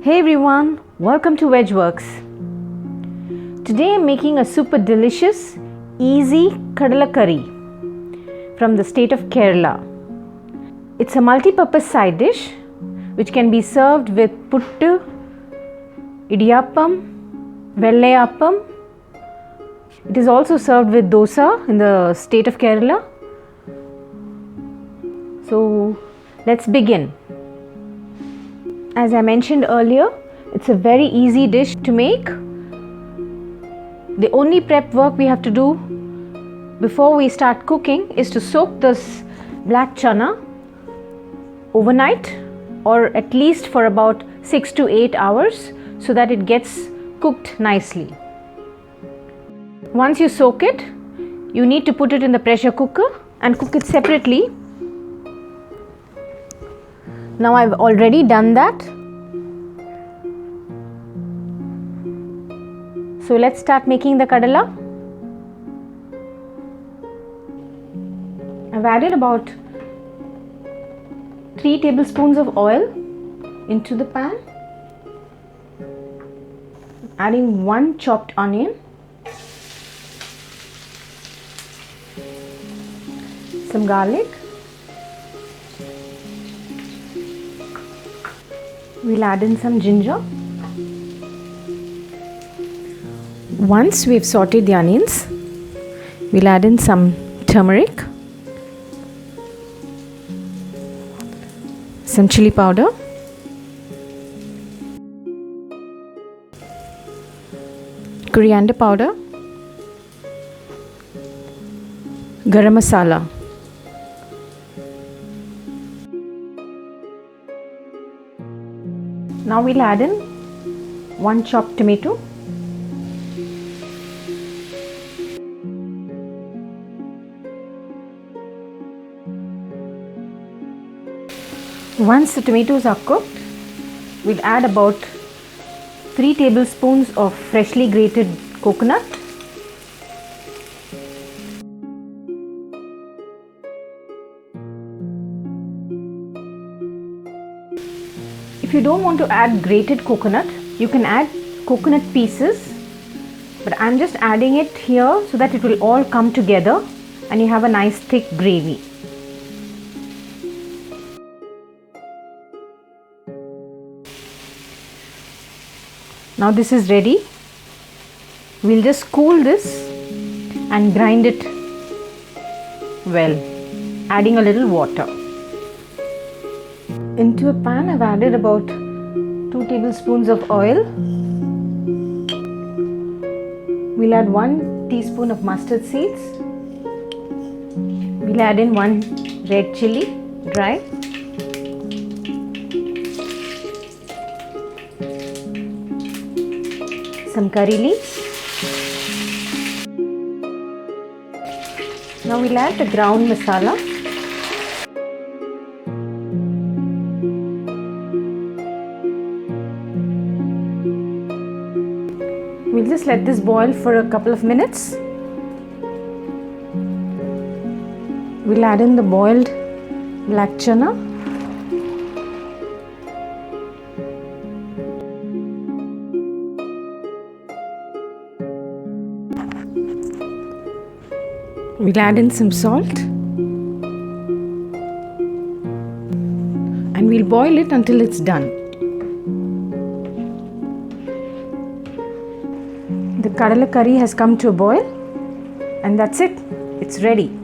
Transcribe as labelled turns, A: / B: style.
A: Hey everyone, welcome to Vegworks. Today I'm making a super delicious, easy Kadalacurry from the state of Kerala. It's a multi-purpose side dish which can be served with Puttu, Idiyappam, Vellai appam. It is also served with dosa in the state of Kerala. So let's begin. As I mentioned earlier, it's a very easy dish to make. The only prep work we have to do before we start cooking is to soak this black chana overnight, or at least for about 6 to 8 hours, so that it gets cooked nicely. Once you soak it, you need to put it in the pressure cooker and cook it separately. Now I've already done that. So let's start making the kadala. I've added about 3 tablespoons of oil into the pan. Adding 1 chopped onion, some garlic. We'll add in some ginger. Once we've sauteed the onions, we'll add in some turmeric, some chilli powder, coriander powder, garam masala. Now we'll add in 1 chopped tomato, once the tomatoes are cooked, we'll add about 3 tablespoons of freshly grated coconut, if you don't want to add grated coconut, you can add coconut pieces, but I'm just adding it here so that it will all come together and you have a nice thick gravy. Now this is ready. We'll just cool this and grind it well, adding a little water. Into a pan, I've added about 2 tablespoons of oil. We'll add 1 teaspoon of mustard seeds. We'll add in 1 red chilli, dry. Some curry leaves. Now we'll add the ground masala. We'll just let this boil for a couple of minutes. We'll add in the boiled black chana. We'll add in some salt and we'll boil it until it's done. The Kadalacurry has come to a boil and that's it. It's ready.